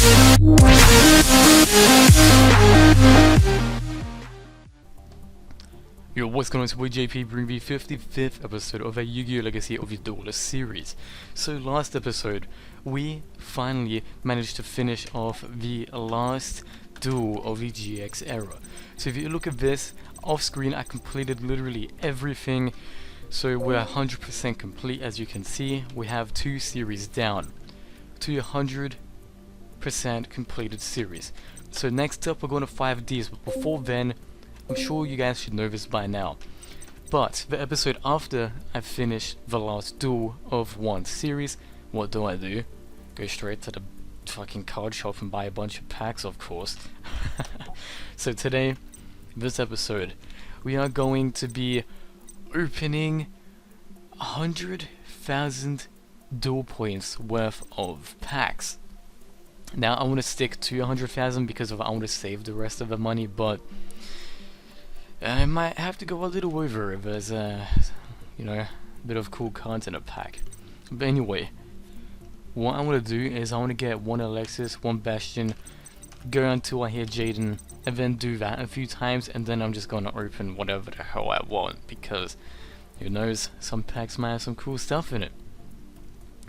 Yo, what's going on? It's your boy JP bringing the 55th episode of a Yu-Gi-Oh! Legacy of the Duelist series. So last episode, we finally managed to finish off the last duel of the GX era. So if you look at this, off screen I completed literally everything. So we're 100% complete. As you can see, we have 2 series down to 100% completed series. So next up we're going to 5Ds, but before then, I'm sure you guys should know this by now, but the episode after I finish the last duel of one series, what do? Go straight to the fucking card shop and buy a bunch of packs, of course. So today, this episode, we are going to be opening 100,000 duel points worth of packs. Now I want to stick to 100,000 because I want to save the rest of the money, but I might have to go a little over if there's a bit of cool cant in a pack. But anyway, what I want to do is I want to get one Alexis, one Bastion, go until I hear Jaiden, and then do that a few times, and then I'm just going to open whatever the hell I want, because who knows, some packs might have some cool stuff in it.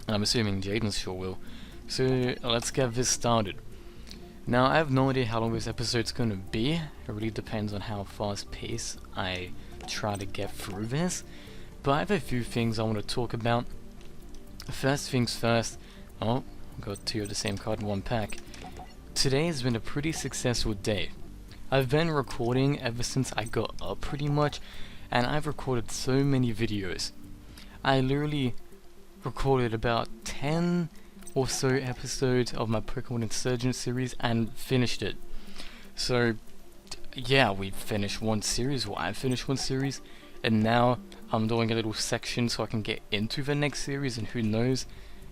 And I'm assuming Jaiden sure will. So let's get this started. Now, I have no idea how long this episode's gonna be. It really depends on how fast paced I try to get through this. But I have a few things I want to talk about. First things first. Oh, got 2 of the same card in one pack. Today has been a pretty successful day. I've been recording ever since I got up pretty much, and I've recorded so many videos. I literally recorded about 10 or so episodes of my Pokemon Insurgent series and finished it. So yeah, we finished one series, well I finished one series, and now I'm doing a little section so I can get into the next series, and who knows,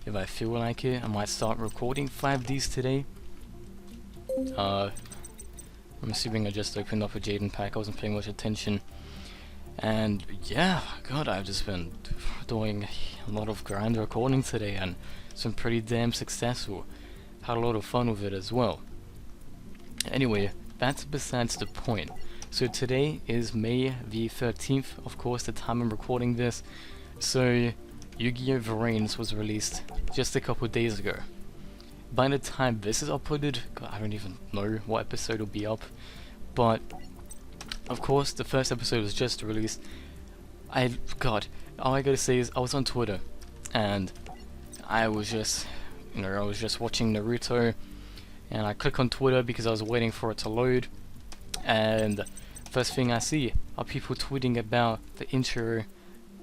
if I feel like it, I might start recording 5Ds today. I'm assuming I just opened up a Jaiden pack, I wasn't paying much attention. And yeah, god, I've just been doing a lot of grind recording today, and it's been pretty damn successful. Had a lot of fun with it as well. Anyway, that's besides the point. So today is May the 13th, of course, the time I'm recording this. So Yu-Gi-Oh! Variants was released just a couple of days ago. By the time this is uploaded, god, I don't even know what episode will be up, but of course the first episode was just released. All I gotta say is I was on Twitter, and I was just watching Naruto, and I click on Twitter because I was waiting for it to load, and first thing I see are people tweeting about the intro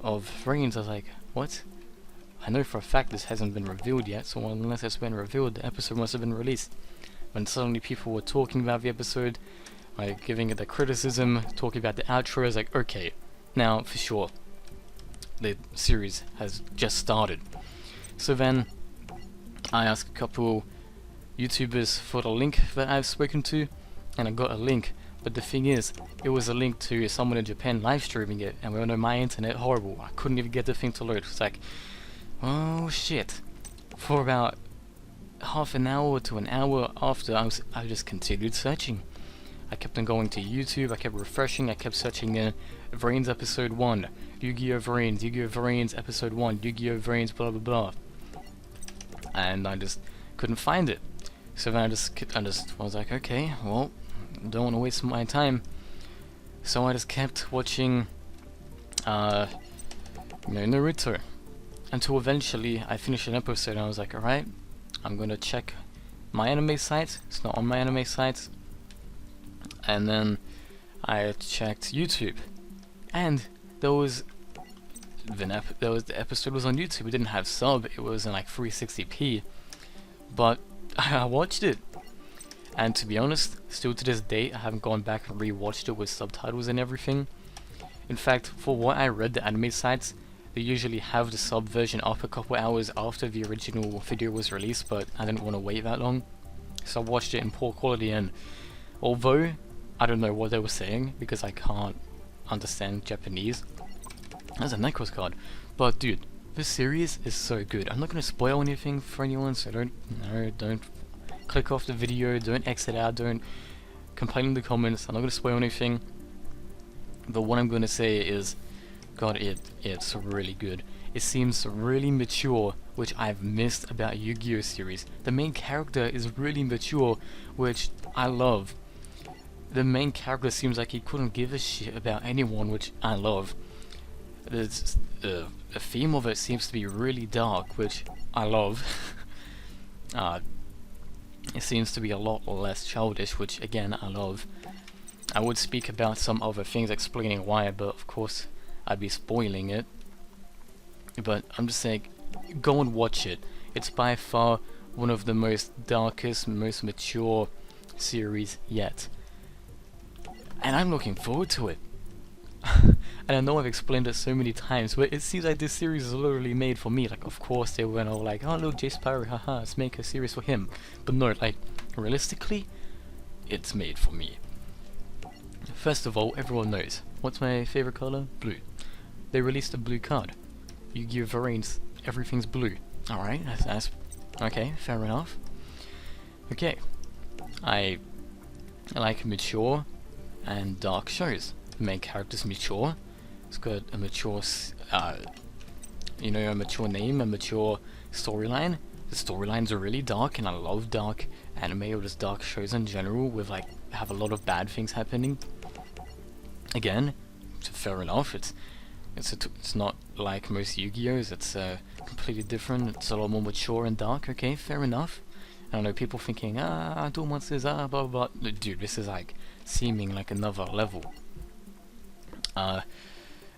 of Reigns. I was like, what? I know for a fact this hasn't been revealed yet, so unless it's been revealed, the episode must have been released. When suddenly people were talking about the episode, like giving it the criticism, talking about the outro, I was like, okay, now for sure, the series has just started. So then I asked a couple YouTubers for the link that I've spoken to, and I got a link, but the thing is, it was a link to someone in Japan live streaming it, and we all know my internet horrible. I couldn't even get the thing to load. It was like, oh shit. For about half an hour to an hour after, I just continued searching. I kept on going to YouTube, I kept refreshing, I kept searching Variants episode 1, Yu-Gi-Oh! Variants episode 1, Yu-Gi-Oh! Variants blah blah blah. And I just couldn't find it. So then I was like, okay, well, don't want to waste my time. So I just kept watching Naruto until eventually I finished an episode, and I was like, alright, I'm gonna check my anime site. It's not on my anime site. And then I checked YouTube, and the episode was on YouTube. It didn't have sub, it was in like 360p, but I watched it, and to be honest, still to this day I haven't gone back and rewatched it with subtitles and everything. In fact, for what I read, the anime sites, they usually have the sub version up a couple hours after the original video was released, but I didn't want to wait that long, so I watched it in poor quality. And although I don't know what they were saying because I can't understand Japanese, that's a Necros card, but dude, this series is so good. I'm not gonna spoil anything for anyone, so don't click off the video, don't exit out, don't complain in the comments. I'm not going to spoil anything, but what I'm going to say is, God, it's really good. It seems really mature, which I've missed about Yu-Gi-Oh series. The main character is really mature, which I love. The main character seems like he couldn't give a shit about anyone, which I love. The theme of it seems to be really dark, which I love. It seems to be a lot less childish, which again I love. I would speak about some other things explaining why, but of course I'd be spoiling it. But I'm just saying, go and watch it. It's by far one of the most darkest, most mature series yet. And I'm looking forward to it. And I know I've explained it so many times, but it seems like this series is literally made for me. Like, of course they went all like, oh look, JaicePyro, haha, let's make a series for him. But no, like, realistically, it's made for me. First of all, everyone knows, what's my favorite color? Blue. They released a blue card. Yu-Gi-Oh! Variants, everything's blue. Alright, that's okay, fair enough. Okay, I like mature and dark shows. The main character's mature. It's got a mature, you know, a mature name, a mature storyline. The storylines are really dark, and I love dark anime or just dark shows in general, with like have a lot of bad things happening. Again, fair enough. It's not like most Yu-Gi-Ohs. It's completely different. It's a lot more mature and dark. Okay, fair enough. I don't know, people thinking, Duel Monsters, blah blah blah. Dude, this is like seeming like another level.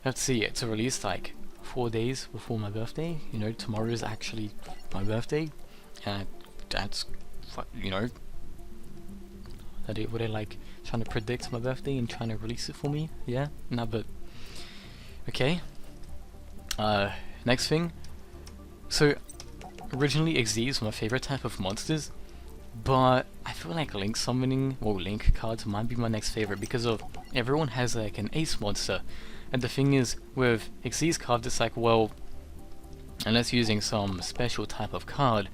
Let's see, it's released like 4 days before my birthday. You know, tomorrow is actually my birthday. That's, you know, were they like trying to predict my birthday and trying to release it for me? Yeah? Nah, but okay. Next thing. So, originally XD is my favorite type of monsters, but I feel like Link summoning, or Link cards might be my next favorite because of everyone has like an ace monster. And the thing is, with XD's cards, it's like, well, unless using some special type of card,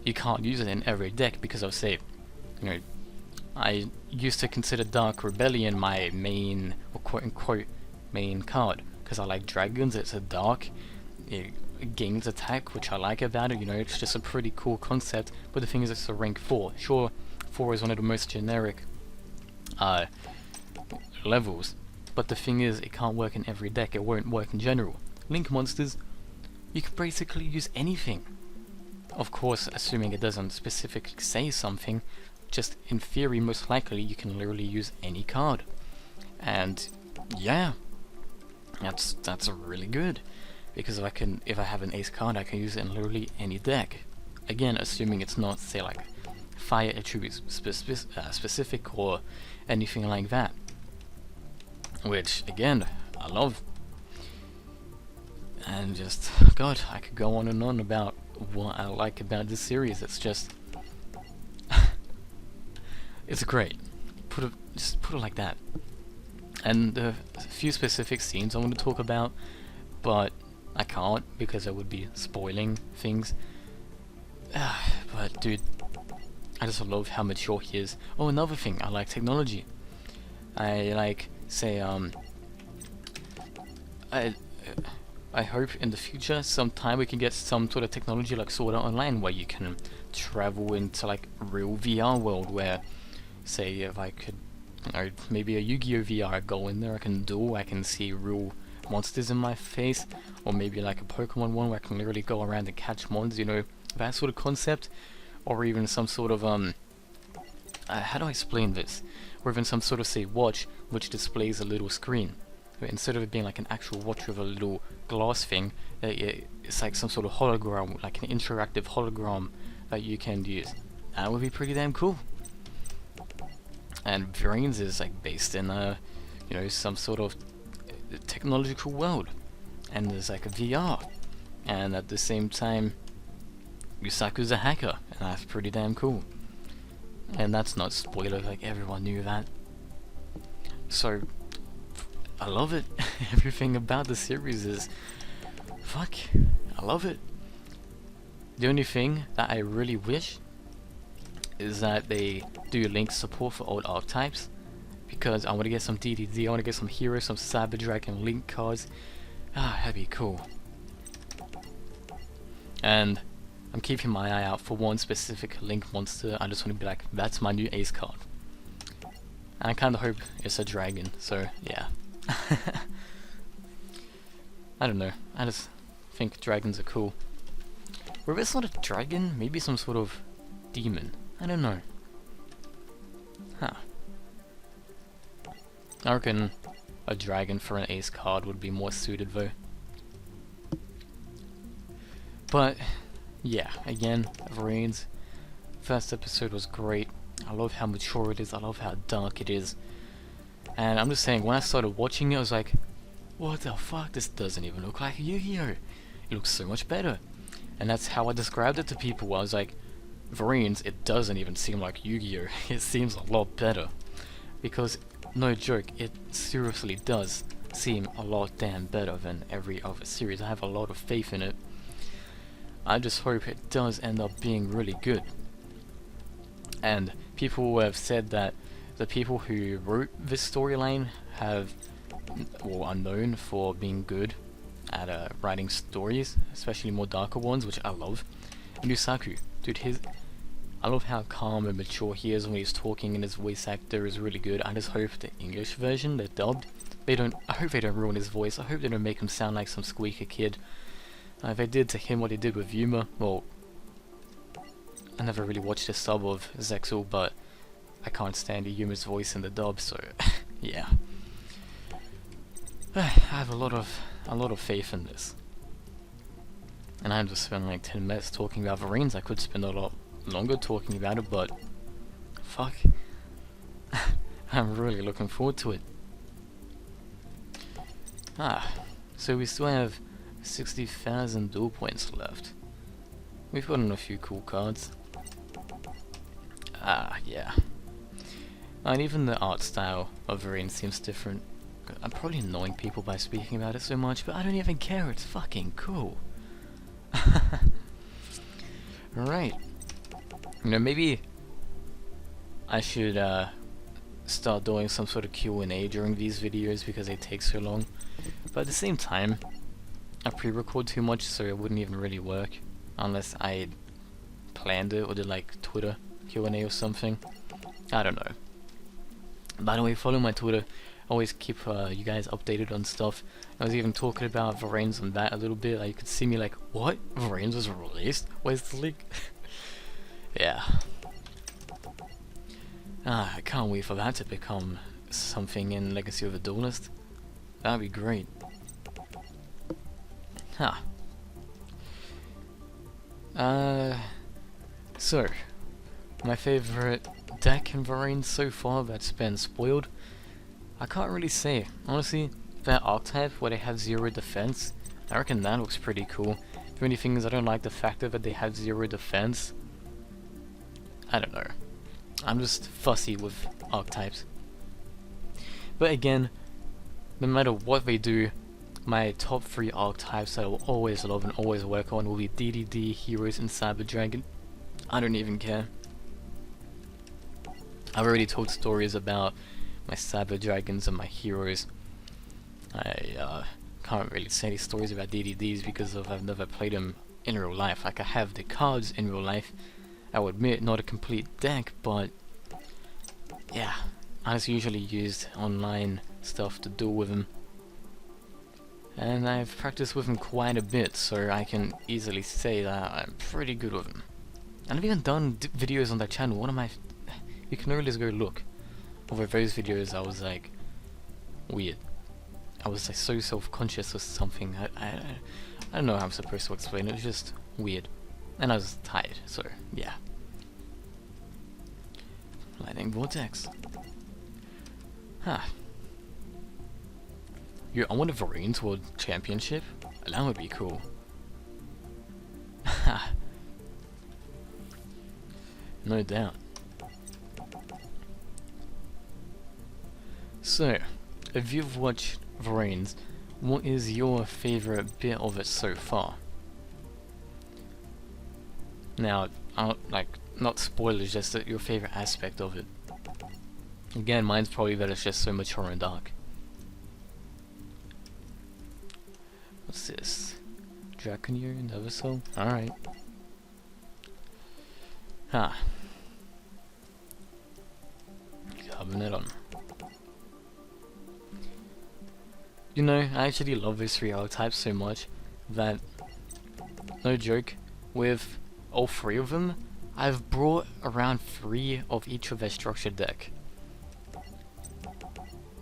you can't use it in every deck because of, say, you know, I used to consider Dark Rebellion my main, or quote-unquote, main card, because I like dragons. It's a dark, it gains attack, which I like about it. You know, it's just a pretty cool concept, but the thing is, it's a rank 4. Sure, 4 is one of the most generic levels, but the thing is, it can't work in every deck. It won't work in general. Link monsters, you can basically use anything. Of course, assuming it doesn't specifically say something, just in theory, most likely, you can literally use any card. And yeah, that's really good, because if I have an ace card, I can use it in literally any deck. Again, assuming it's not, say, like fire attributes specific or anything like that. Which again, I love. And just, God, I could go on and on about what I like about this series. It's just, it's great. Just put it like that. And a few specific scenes I want to talk about, but I can't because I would be spoiling things. But dude, I just love how mature he is. Oh, another thing, I like technology. I like, say, I hope in the future sometime we can get some sort of technology like Sword Art Online, where you can travel into like a real VR world, where, say, if I could, you know, maybe a Yu-Gi-Oh VR, I go in there, I can duel, I can see real monsters in my face, or maybe like a Pokemon one where I can literally go around and catch mons, you know, that sort of concept, or even some sort of how do I explain this? Or even some sort of, say, watch which displays a little screen. But instead of it being like an actual watch with a little glass thing, it's like some sort of hologram, like an interactive hologram that you can use. That would be pretty damn cool. And Brains is like based in you know, some sort of technological world, and there's like a VR, and at the same time Yusaku's a hacker, and that's pretty damn cool. And that's not spoiler, like everyone knew that. So I love it. Everything about the series is fuck, I love it. The only thing that I really wish is that they do link support for old archetypes, because I want to get some DDD, I want to get some heroes, some Cyber Dragon link cards. That'd be cool. And I'm keeping my eye out for one specific link monster. I just want to be like, that's my new ace card. And I kind of hope it's a dragon, so yeah. I don't know, I just think dragons are cool. Or if it's not a dragon, maybe some sort of demon. I don't know. I reckon a dragon for an ace card would be more suited though. But yeah, again, Reigns. First episode was great. I love how mature it is, I love how dark it is. And I'm just saying, when I started watching it, I was like, what the fuck, this doesn't even look like Yu-Gi-Oh! It looks so much better. And that's how I described it to people. I was like, Reigns, it doesn't even seem like Yu-Gi-Oh! It seems a lot better. Because, no joke, it seriously does seem a lot damn better than every other series. I have a lot of faith in it. I just hope it does end up being really good. And people have said that the people who wrote this storyline are known for being good at writing stories, especially more darker ones, which I love. And Yusaku, dude, I love how calm and mature he is when he's talking, and his voice actor is really good. I just hope the English version, the dubbed, I hope they don't ruin his voice. I hope they don't make him sound like some squeaky kid. If they did to him what they did with Yuma, well, I never really watched the sub of Zexal, but I can't stand Yuma's voice in the dub, so yeah. I have a lot of faith in this. And I'm just spending like 10 minutes talking about Reigns. I could spend a lot longer talking about it, but fuck. I'm really looking forward to it. So we still have 60,000 duel points left. We've gotten a few cool cards. Yeah. And even the art style of Reigns seems different. I'm probably annoying people by speaking about it so much, but I don't even care, it's fucking cool. Alright. You know, maybe I should start doing some sort of Q&A during these videos because they take so long. But at the same time, I pre-record too much, so it wouldn't even really work unless I planned it or did like Twitter Q&A or something. I don't know. By the way, follow my Twitter. Always keep you guys updated on stuff. I was even talking about Reigns on that a little bit. Like, you could see me like, what? Reigns was released? Where's the leak? Yeah. I can't wait for that to become something in Legacy of the Duelist. That'd be great. So, my favorite deck in Reigns so far that's been spoiled, I can't really say. Honestly, that archetype where they have 0 defense, I reckon that looks pretty cool. The only thing is I don't like the fact that they have 0 defense. I don't know. I'm just fussy with archetypes. But again, no matter what they do, my top 3 archetypes that I will always love and always work on will be DDD, Heroes, and Cyber Dragon. I don't even care. I've already told stories about my Cyber Dragons and my Heroes. I can't really say any stories about DDDs because I've never played them in real life. Like, I have the cards in real life. I will admit, not a complete deck, but yeah, I just usually used online stuff to duel with them. And I've practiced with them quite a bit, so I can easily say that I'm pretty good with them. And I've even done videos on that channel. You can always go look. Over those videos I was like, weird. I was like so self-conscious or something. I don't know how I'm supposed to explain it, it was just weird. And I was tired, so yeah. Lightning Vortex. Yo, I want a Reigns World Championship. That would be cool. No doubt. So, if you've watched Reigns, what is your favorite bit of it so far? Now, not spoilers, just your favorite aspect of it. Again, mine's probably that it's just so mature and dark. What's this? Draconier, Never Soul? Alright. Ah. Cabinet on. You know, I actually love those 3 archetypes so much that, no joke, with all 3 of them, I've brought around 3 of each of their structured deck.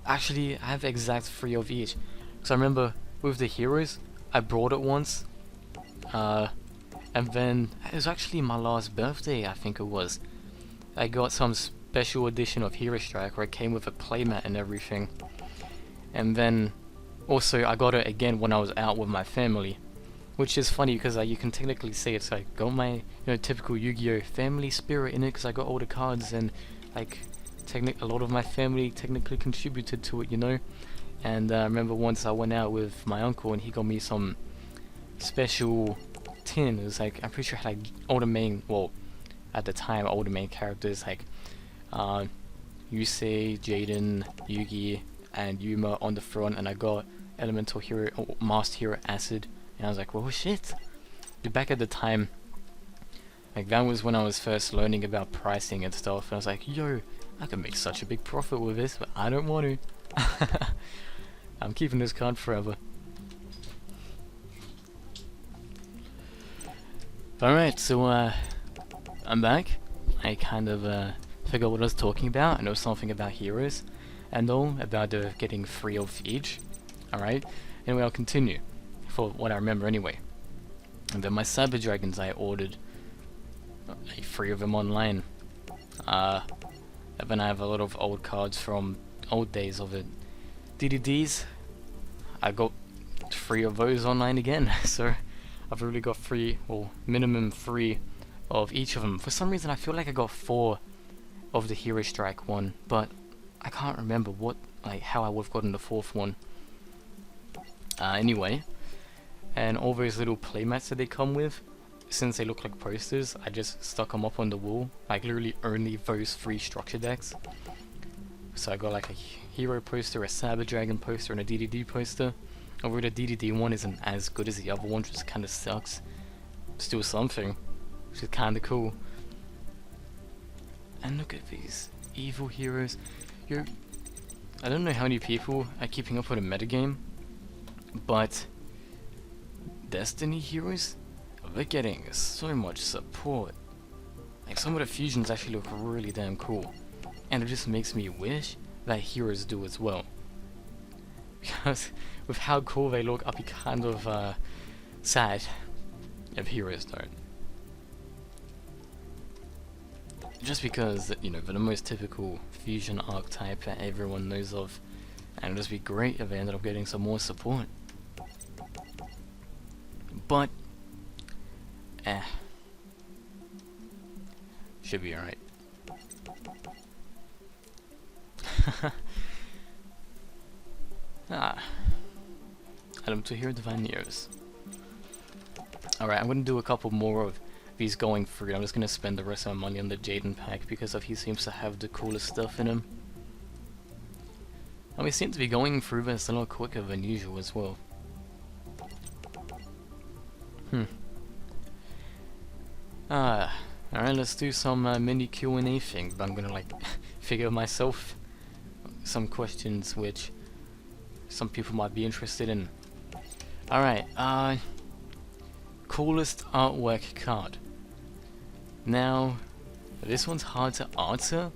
Actually, I have the exact 3 of each. Because I remember with the heroes, I brought it once, and then it was actually my last birthday, I think it was. I got some special edition of Hero Strike where it came with a playmat and everything. And then also I got it again when I was out with my family, which is funny because you can technically say it's like got my typical Yu-Gi-Oh family spirit in it, because I got all the cards and like a lot of my family technically contributed to it, And I remember once I went out with my uncle and he got me some special tin. It was like, I'm pretty sure it had like all the main, well, at the time all the main characters like Yusei, Jaiden, Yugioh, and Yuma on the front, and I got Elemental Hero, Master Hero Acid, and I was like, well shit. But back at the time, like that was when I was first learning about pricing and stuff, and I was like, yo, I can make such a big profit with this, but I don't want to. I'm keeping this card forever. Alright, so I'm back. I kind of figured what I was talking about. I know something about heroes and all, about getting 3 of each. Alright, anyway, I'll continue for what I remember anyway. And then my Cyber Dragons, I ordered 3 of them online. And then I have a lot of old cards from old days of it. DDDs, I got 3 of those online again, so I've really got 3, or minimum 3 of each of them. For some reason I feel like I got 4 of the Hero Strike one, but I can't remember how I would have gotten the 4th one. Anyway, and all those little playmats that they come with, since they look like posters, I just stuck them up on the wall, like literally only those 3 structure decks. So I got like a Hero poster, a Cyber Dragon poster, and a DDD poster. Although the DDD one isn't as good as the other one, just kinda sucks. Still something, which is kinda cool. And look at these evil heroes. I don't know how many people are keeping up with the metagame, but Destiny heroes, they're getting so much support. Like some of the fusions actually look really damn cool. And it just makes me wish that heroes do as well. Because with how cool they look, I'll be kind of sad if heroes don't. Just because, they're the most typical fusion archetype that everyone knows of. And it'd just be great if they ended up getting some more support. But, should be alright. Item to Hero Divine Nears. Alright, I'm gonna do a couple more of these going through. I'm just gonna spend the rest of my money on the Jaiden pack because he seems to have the coolest stuff in him. And we seem to be going through this a lot quicker than usual as well. Alright, let's do some mini Q&A thing, but I'm gonna like figure myself some questions which some people might be interested in. Alright, coolest artwork card. Now, this one's hard to answer,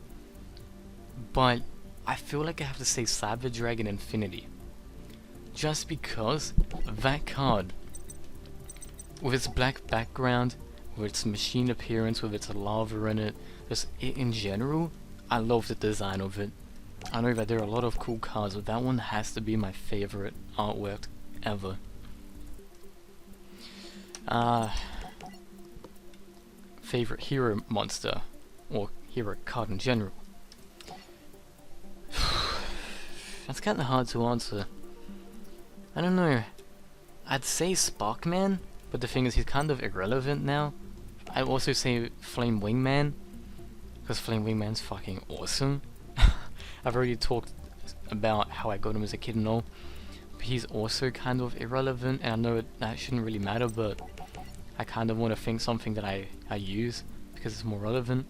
but I feel like I have to say Cyber Dragon Infinity. Just because that card, with its black background, with its machine appearance, with its lava in it, just in general, I love the design of it. I know that there are a lot of cool cards, but that one has to be my favorite artwork ever. Favorite hero monster, or hero card in general. That's kinda hard to answer. I don't know. I'd say Sparkman, but the thing is he's kind of irrelevant now. I also say Flame Wingman, because Flame Wingman's fucking awesome. I've already talked about how I got him as a kid and all, but he's also kind of irrelevant, and I know that shouldn't really matter, but I kind of want to think something that I use because it's more relevant.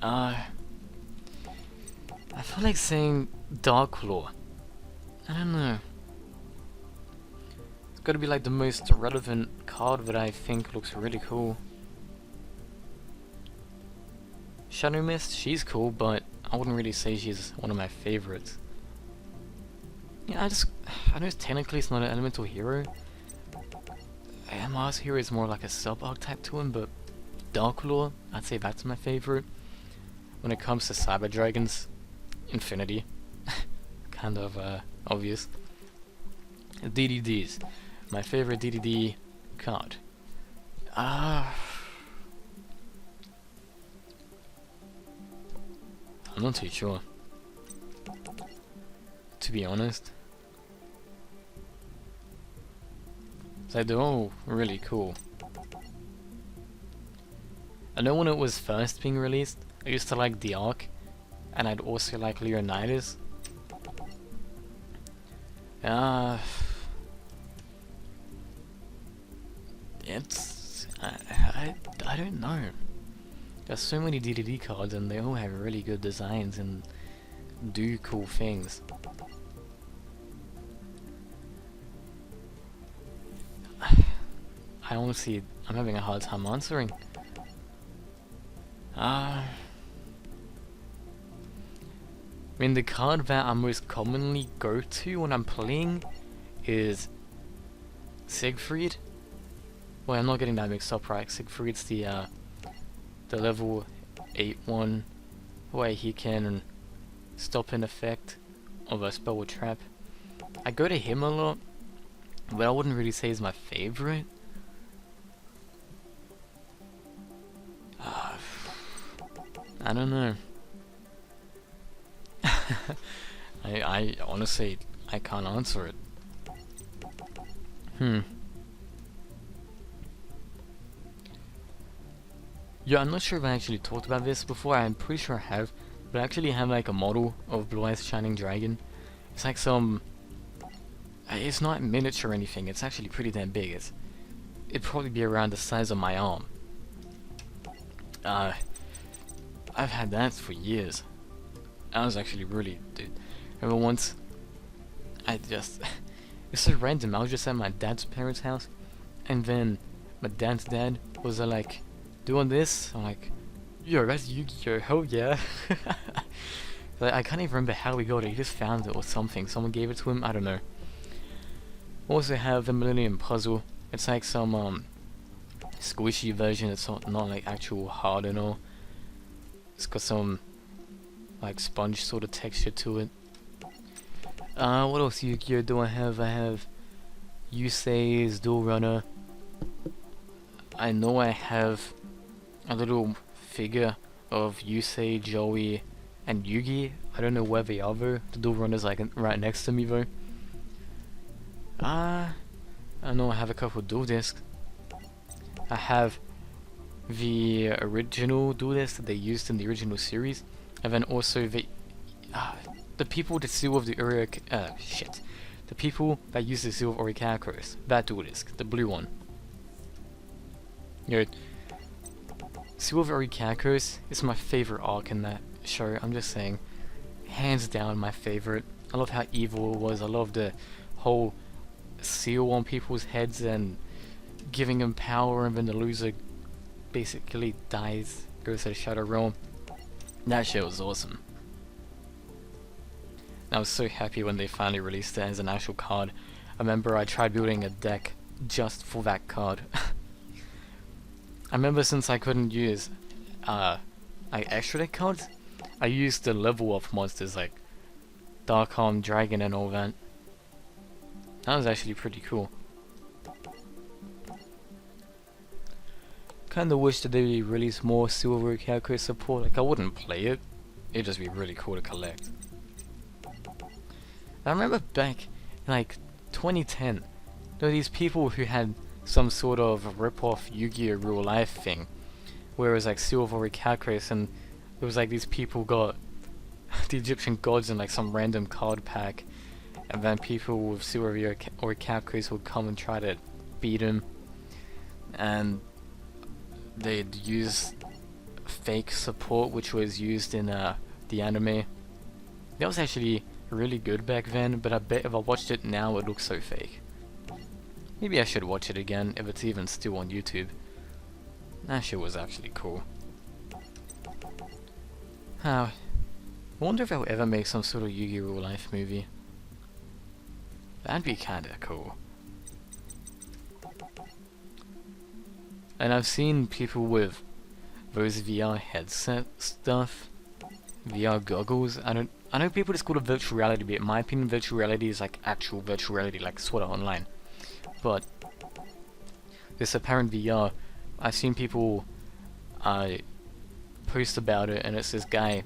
I feel like saying Darklaw. I don't know. It's gotta be like the most relevant card that I think looks really cool. Shadow Mist, she's cool, but I wouldn't really say she's one of my favorites. Yeah, I know technically it's not an elemental hero. Mars Hero is more like a sub-archetype to him, but Darklaw, I'd say that's my favorite. When it comes to Cyber Dragons, Infinity. Kind of obvious. DDDs. My favorite DDD card. I'm not too sure, to be honest. So they're all really cool. I know when it was first being released, I used to like the Arc, and I'd also like Leonidas. I don't know. There's so many DDD cards and they all have really good designs and do cool things. I'm having a hard time answering. I mean, the card that I most commonly go to when I'm playing is Siegfried. Well, I'm not getting that mixed up, right? Siegfried's the level 8 one, where he can stop an effect of a spell or trap. I go to him a lot, but I wouldn't really say he's my favorite. I don't know. I honestly, I can't answer it. Yeah, I'm not sure if I actually talked about this before. I'm pretty sure I have, but I actually have like a model of Blue Eyes Shining Dragon. It's like some... It's not miniature or anything, it's actually pretty damn big. It'd probably be around the size of my arm. I've had that for years. I was actually really... Dude, remember once... it's so random, I was just at my dad's parents' house, and then my dad's dad was like, doing this? I'm like, yo, that's Yugioh, hell yeah. Like, I can't even remember how we got it, he just found it or something, someone gave it to him, I don't know. Also have the Millennium Puzzle. It's like some squishy version, it's not like actual hard and all. It's got some like sponge sort of texture to it. What else Yugioh do I have? I have Yusei's Dual Runner. I know I have a little figure of Yusei, Joey, and Yugi. I don't know where they are though. The Dual Runner's like right next to me though. I know I have a couple dual discs. I have the original Duelist that they used in the original series, and then also the people that seal of the the people that use the seal of Orichalcos, that Duelist, the blue one. You know, Seal of Orichalcos is my favorite arc in that show. I'm just saying, hands down my favorite. I love how evil it was. I love the whole seal on people's heads and giving them power, and then the loser basically dies, goes to the Shadow Realm. That shit was awesome. I was so happy when they finally released it as an actual card. I remember I tried building a deck just for that card. I remember since I couldn't use like extra deck cards, I used the level up monsters like Dark Arm Dragon and all that. That was actually pretty cool. Kinda wish that they release more Silver Orichalcos support. Like, I wouldn't play it, it'd just be really cool to collect. I remember back in like 2010, there were these people who had some sort of rip-off Yu-Gi-Oh! Real life thing, where it was like silver cat race, and it was like these people got the Egyptian gods in like some random card pack, and then people with silver or cat race would come and try to beat him, and they'd use fake support which was used in the anime. That was actually really good back then, but I bet if I watched it now it looks so fake. Maybe I should watch it again if it's even still on YouTube. That shit was actually cool. I wonder if I'll ever make some sort of Yu-Gi-Oh! Real life movie. That'd be kinda cool. And I've seen people with those VR headset stuff, VR goggles. I know people just call it virtual reality, but in my opinion virtual reality is like actual virtual reality, like Sword Art Online. But this apparent VR, I've seen people post about it, and it's this guy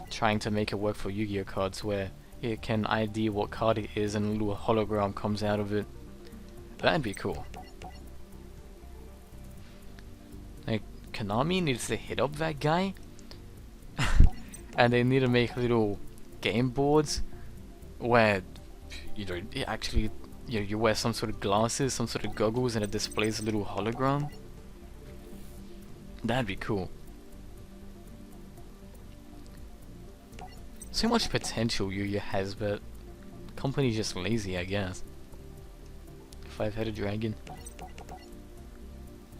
trying to make it work for Yu-Gi-Oh cards where it can ID what card it is and a little hologram comes out of it. That'd be cool. Like, Konami needs to hit up that guy and they need to make little game boards where you wear some sort of glasses, some sort of goggles, and it displays a little hologram. That'd be cool. So much potential Yu-Gi-Oh has, but the company's just lazy, I guess. Five-headed dragon.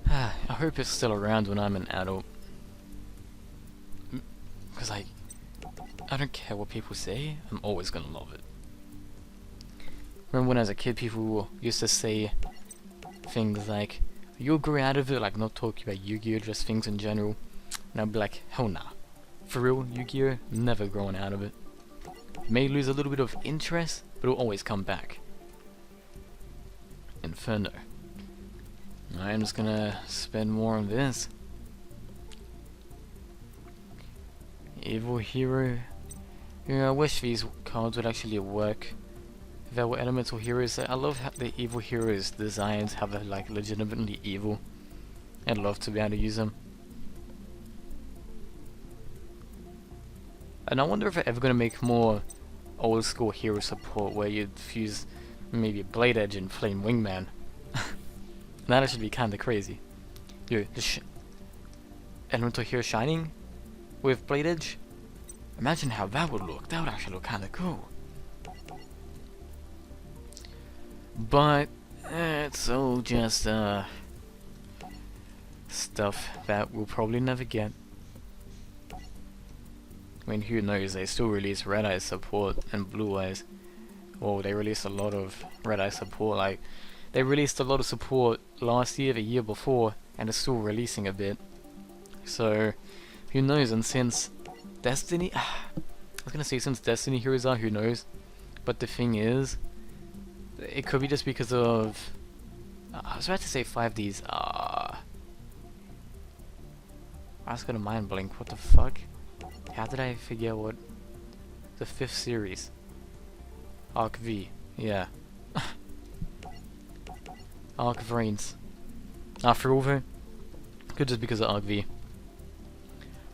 I hope it's still around when I'm an adult. Because I don't care what people say, I'm always gonna love it. Remember when as a kid people used to say things like, you'll grow out of it, like not talking about Yu-Gi-Oh, just things in general. And I'd be like, hell nah. For real, Yu-Gi-Oh, never growing out of it. May lose a little bit of interest, but it'll always come back. Inferno. I'm just gonna spend more on this. Evil Hero. Yeah, I wish these cards would actually work. If there were elemental heroes, I love how the evil heroes' designs have they're like legitimately evil. I'd love to be able to use them. And I wonder if they're ever gonna make more old school hero support where you'd fuse maybe Blade Edge and Flame Wingman. That should be kinda crazy. Yo, the elemental hero shining with Blade Edge? Imagine how that would look. That would actually look kinda cool. But it's all just stuff that we'll probably never get. I mean, who knows, they still release Red Eye support and Blue Eyes. Well, they released a lot of Red Eye support, like, they released a lot of support last year, the year before, and they're still releasing a bit. So, who knows, and since Destiny, I was gonna say since Destiny Heroes are, who knows, but the thing is, it could be just because of, I was about to say 5Ds, I was gonna mind blink, what the fuck? How did I forget what? The 5th series. Arc V, yeah. Arc Vrains. After over, could just because of Arc V.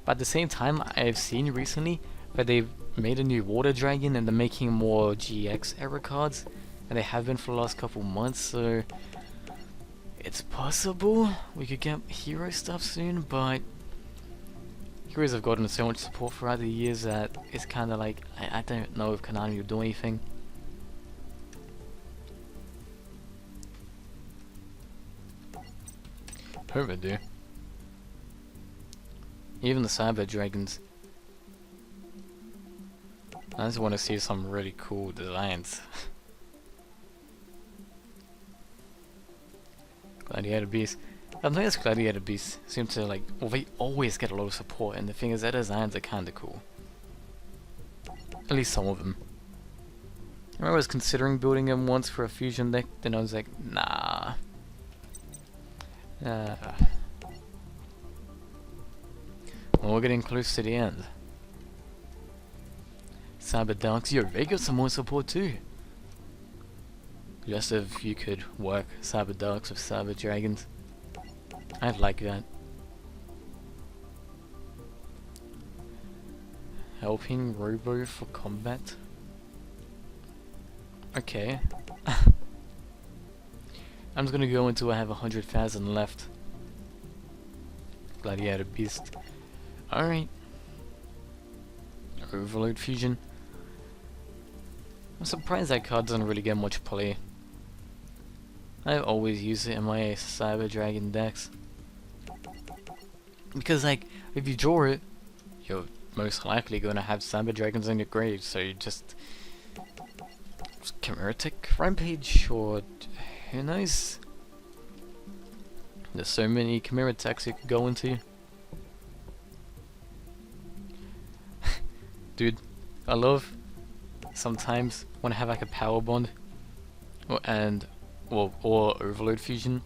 But at the same time, I've seen recently that they've made a new Water Dragon and they're making more GX era cards. And they have been for the last couple months, so it's possible we could get hero stuff soon, but heroes have gotten so much support throughout the years that it's kinda like, I don't know if Konami will do anything. Hope they do. Even the Cyber Dragons. I just want to see some really cool designs. Gladiator Beast. I noticed Gladiator Beasts seem to like, well, they always get a lot of support, and the thing is, their designs are kinda cool. At least some of them. I remember I was considering building them once for a fusion deck, then I was like, nah. Well, we're getting close to the end. Cyber Darks, yo, they got some more support too. Just if you could work Cyber Darks with Cyber Dragons. I'd like that. Helping Robo for combat. Okay. I'm just gonna go until I have 100,000 left. Gladiator Beast. Alright. Overload Fusion. I'm surprised that card doesn't really get much play. I always use it in my Cyber Dragon decks. Because, like, if you draw it, you're most likely gonna have Cyber Dragons in your grave, so you just Chimeritic Rampage, or who knows? There's so many Chimeriticks you could go into. Dude, I love sometimes when I have like a power bond or Overload Fusion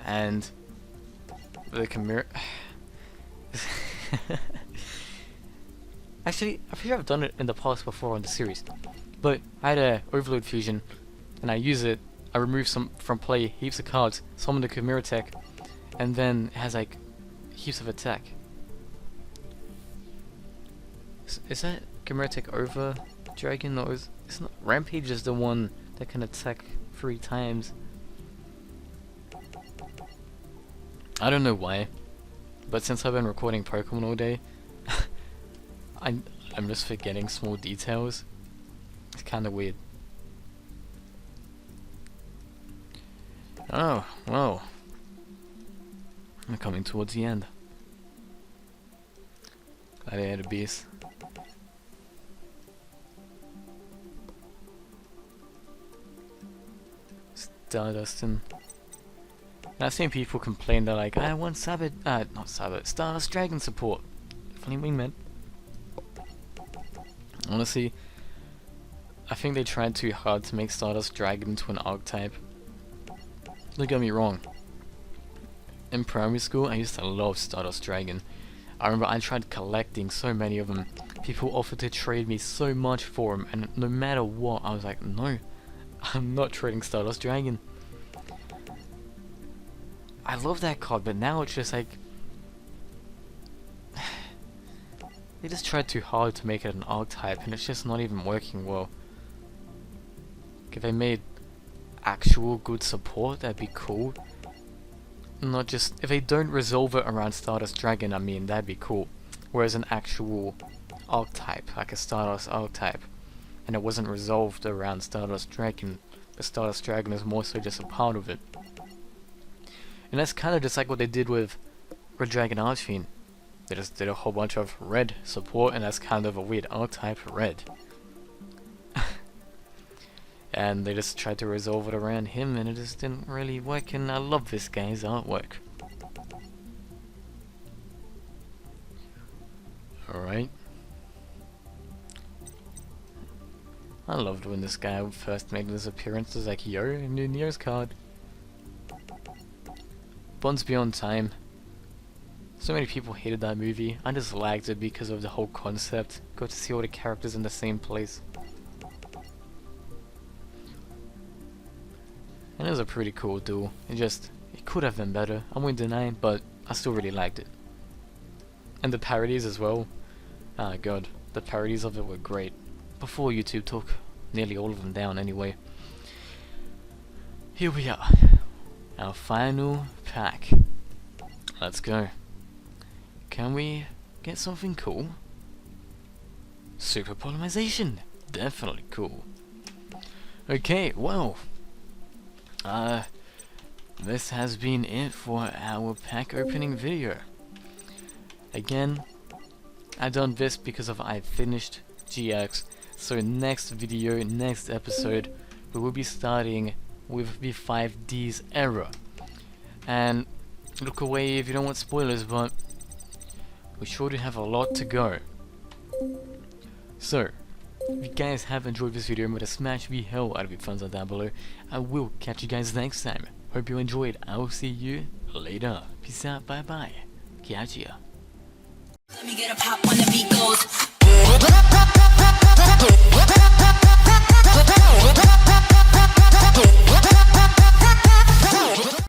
and the Chimera. Actually, I'm sure I've done it in the past before on the series, but I had a Overload Fusion and I use it. I remove some from play, heaps of cards, summon the Chimeritic, and then it has like heaps of attack. Is that Chimeritic over Dragon, or is it's not? Rampage is the one that can attack 3 times. I don't know why, but since I've been recording Pokemon all day, I'm just forgetting small details. It's kind of weird. Oh, well. I'm coming towards the end. Gladiator Beast. Stardust, and I've seen people complain, they're like, I want Stardust Dragon support. Definitely Wingman. Honestly, I think they tried too hard to make Stardust Dragon into an archetype. Don't get me wrong. In primary school, I used to love Stardust Dragon. I remember I tried collecting so many of them. People offered to trade me so much for them, and no matter what, I was like, no, I'm not trading Stardust Dragon. I love that card, but now it's just like they just tried too hard to make it an archetype, and it's just not even working well. If they made actual good support, that'd be cool. Not just if they don't resolve it around Stardust Dragon, I mean, that'd be cool. Whereas an actual archetype, like a Stardust archetype, and it wasn't resolved around Stardust Dragon, the Stardust Dragon is more so just a part of it. And that's kind of just like what they did with Red Dragon Archfiend. They just did a whole bunch of red support, and that's kind of a weird archetype, red. And they just tried to resolve it around him, and it just didn't really work, and I love this guy's artwork. Alright. I loved when this guy first made his appearance. It was like, yo, new Neo's card. Bonds Beyond Time. So many people hated that movie. I just liked it because of the whole concept. Got to see all the characters in the same place. And it was a pretty cool duel. It could have been better. I won't deny, but I still really liked it. And the parodies as well. Ah god, the parodies of it were great. Before YouTube took nearly all of them down anyway. Here we are. Our final pack. Let's go. Can we get something cool? Super Polymerization. Definitely cool. Okay, well. This has been it for our pack opening video. Again, I done this because of I finished GX. So next video, next episode, we will be starting with the 5D's era. And look away if you don't want spoilers, but we sure do have a lot to go. So, if you guys have enjoyed this video, remember to smash the hell out of your thumbs up down below. I will catch you guys next time. Hope you enjoyed. I will see you later. Peace out. Bye bye. Catch ya. Let me get a pop when the beat goes.